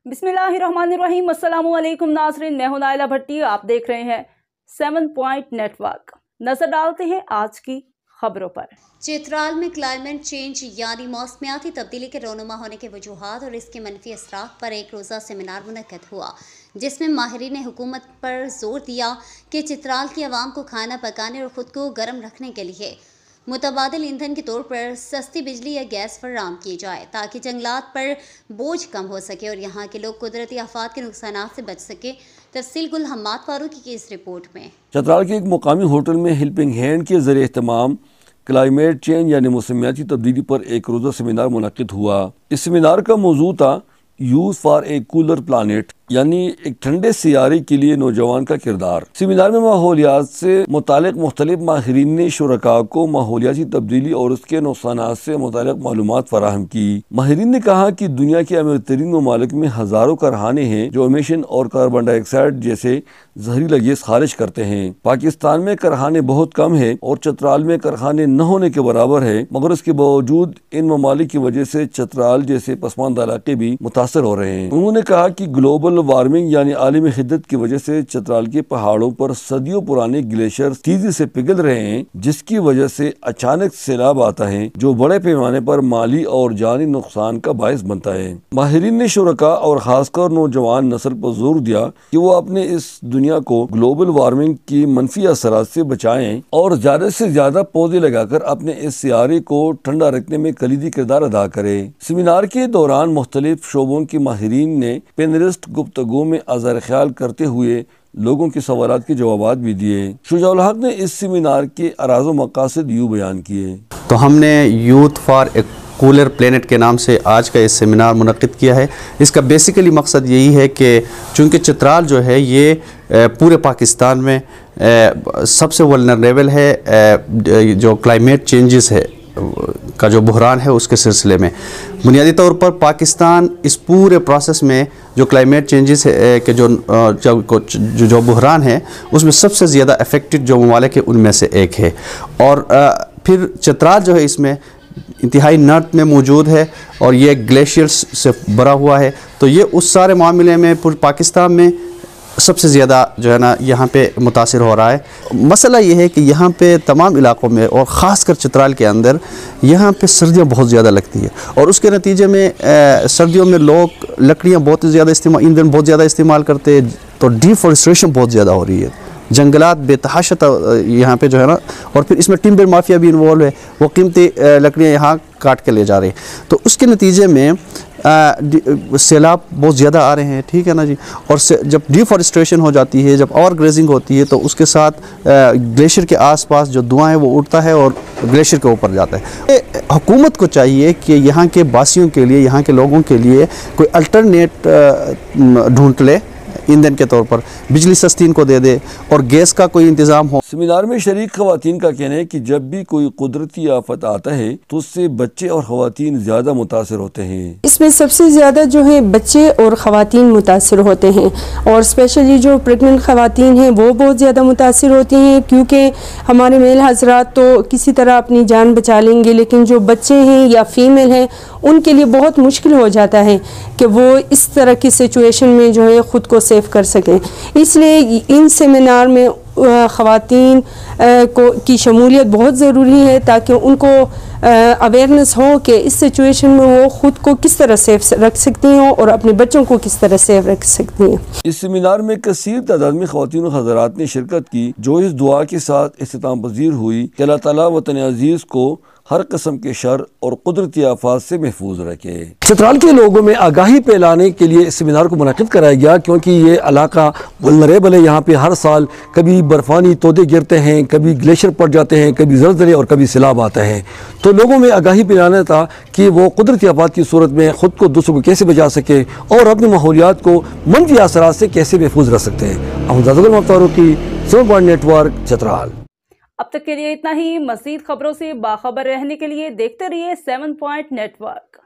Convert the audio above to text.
बिस्मिल्लाहिर्रहमानिर्रहीम। अस्सलामुअलैकुम नाज़रीन, मैं हूं नाइला भट्टी। आप देख रहे हैं 7 पॉइंट नेटवर्क। नजर डालते हैं आज की खबरों पर। चित्राल में क्लाइमेट चेंज यानी मौसमियाती तब्दीली के रोनुमा होने के वजूहात और इसके मनफी असरात पर एक रोज़ा सेमिनार मुनक्कद हुआ, जिसमें माहिरीन ने हुकूमत पर जोर दिया कि चित्राल की आवाम को खाना पकाने और ख़ुद को गर्म रखने के लिए मुतबादिल ईंधन के तौर पर सस्ती बिजली या गैस फराहम की जाए, ताकि जंगलात पर बोझ कम हो सके और यहाँ के लोग कुदरती आफात के नुकसानात से बच सके। तफसील गुल हम्माद फारूकी की इस रिपोर्ट में। चित्राल के एक मुकामी होटल में हेल्पिंग हैंड के ज़रिए इहतमाम क्लाइमेट चेंज यानी मौसमियाती तब्दीली पर एक रोज़ा सेमिनार मुनक्किद हुआ। इस सेमिनार का मौजू था youth for a cooler planet, यानी एक ठंडे सियारे के लिए नौजवान का किरदार। सेमिनार में माहौलियात से मुतालिक मुख्तलिफ माहिरीन ने शुरका को माहौलियाती तब्दीली और उसके नुकसानात से मुतालिक मालूमात फराहम की। माहिरीन ने कहा कि दुनिया के अमीर तरीन ममालिक में हज़ारों कारखाने हैं जो एमिशन और कार्बन डाइऑक्साइड जैसे जहरीला गैस खारिज करते हैं। पाकिस्तान में कारखाने बहुत कम है और चित्राल में कारखाने न होने के बराबर है, मगर इसके बावजूद इन ममालिक की वजह से चित्राल जैसे पसमानदा इलाके भी मुतासर हो रहे हैं। उन्होंने कहा कि ग्लोबल वार्मिंग यानी आलमी खिद्दत की वजह से चित्राल के पहाड़ों पर सदियों पुराने ग्लेशियर तेजी से पिघल रहे हैं, जिसकी वजह से अचानक सैलाब आता है जो बड़े पैमाने पर माली और जानी नुकसान का बायस बनता है। माहिरीन ने शुरका और खासकर नौजवान नस्ल पर जोर दिया कि वो अपने इस दुनिया को ग्लोबल वार्मिंग की मनफी असरात से बचाएं और ज्यादा से ज्यादा पौधे लगाकर अपने इस सियारे को ठंडा रखने में कलीदी किरदार अदा करें। सेमिनार के दौरान मुख्तलिफ शोबों के माहिरीन ने पैनलिस्ट गुफ्तगू में अज़हर ख्याल करते हुए लोगों के सवालात के जवाब भी दिए। शुजाउल हक ने इस सेमिनार के अराज़ व मकासद यूँ बयान किए। तो हमने youth for a cooler planet के नाम से आज का इस सेमिनार मुनक्किद किया है। इसका बेसिकली मकसद यही है कि चूँकि चित्राल जो है ये पूरे पाकिस्तान में सबसे वल्नरेबल है जो क्लाइमेट चेंजेस है का जो बहरान है उसके सिलसिले में। बुनियादी तौर पर पाकिस्तान इस पूरे प्रोसेस में जो क्लाइमेट चेंजेस के जो बहरान है उसमें सबसे ज़्यादा अफेक्टेड जो ममालिक है उनमें से एक है। और फिर चित्राल जो है इसमें इंतहाई नॉर्थ में मौजूद है और ये ग्लेशियर्स से भरा हुआ है, तो ये उस सारे मामले में पूरे पाकिस्तान में सबसे ज़्यादा जो है ना यहाँ पे मुतासिर हो रहा है। मसला ये है कि यहाँ पे तमाम इलाक़ों में और ख़ासकर चित्राल के अंदर यहाँ पे सर्दियाँ बहुत ज़्यादा लगती है और उसके नतीजे में सर्दियों में लोग लकड़ियाँ बहुत ज़्यादा इस्तेमाल, ईंधन बहुत ज़्यादा इस्तेमाल करते हैं, तो डिफॉरेस्टेशन बहुत ज़्यादा हो रही है, जंगलात बेतहाशा यहाँ पे जो है ना, और फिर इसमें टिम्बर माफिया भी इन्वॉल्व है, वो कीमती लकड़ियाँ यहाँ काट के ले जा रहे हैं, तो उसके नतीजे में सैलाब बहुत ज़्यादा आ रहे हैं। ठीक है ना जी। और जब डिफॉरेस्टेशन हो जाती है, जब ओवर ग्रेजिंग होती है, तो उसके साथ ग्लेशियर के आसपास जो धुआं है वो उड़ता है और ग्लेशियर के ऊपर जाता है। हुकूमत को चाहिए कि यहाँ के बासियों के लिए, यहाँ के लोगों के लिए कोई अल्टरनेट ढूंढ ले, ईंधन के तौर पर बिजली सस्ती इनको दे दे और गैस का कोई इंतजाम हो। सेमिनार में शरीक खवातीन का कहना है कि जब भी कोई कुदरती आफत आता है तो उससे बच्चे और खवातीन ज्यादा मुतासर होते हैं। इसमें सबसे ज्यादा जो है बच्चे और खवातीन मुतासर होते हैं और स्पेशली जो प्रेग्नेंट खवातीन हैं वो बहुत ज़्यादा मुतासर होती हैं, क्योंकि हमारे मेल हजरात तो किसी तरह अपनी जान बचा लेंगे, लेकिन जो बच्चे हैं या फीमेल हैं उनके लिए बहुत मुश्किल हो जाता है कि वो इस तरह की सिचुएशन में जो है ख़ुद को सेव कर सकें। इसलिए इन सेमिनार में ख़वातीन की शमूलियत बहुत ज़रूरी है, ताकि उनको अवेयरनेस हो कि इस सिचुएशन में वो ख़ुद को किस तरह सेफ रख सकती हैं और अपने बच्चों को किस तरह सेफ रख सकती हैं। इस सेमिनार में कसीर तादाद में ख़वातीन और हज़रात ने शिरकत की, जो इस दुआ के साथ इख्तिताम पज़ीर हुई कि अल्लाह ताला वतन अज़ीज़ को हर किस्म के शर और कुदरती आफात से महफूज रखे। चित्राल के लोगों में आगाही फैलाने के लिए इस सेमिनार को मुनक़िद कराया गया, क्योंकि ये इलाका वल्नरेबल है। यहाँ पे हर साल कभी बर्फ़ानी तोदे गिरते हैं, कभी ग्लेशियर पड़ जाते हैं, कभी ज़लज़ले और कभी सैलाब आता है। तो लोगों में आगाही फैलाना था कि वो कुदरती आफात की सूरत में ख़ुद को दूसरों को कैसे बचा सके और अपने माहौलियात को मनफी असरात से कैसे महफूज रख सकते हैं। Ahmed Farooqi, 7 point network, Chitral. अब तक के लिए इतना ही। मज़ीद खबरों से बाखबर रहने के लिए देखते रहिए 7 पॉइंट नेटवर्क।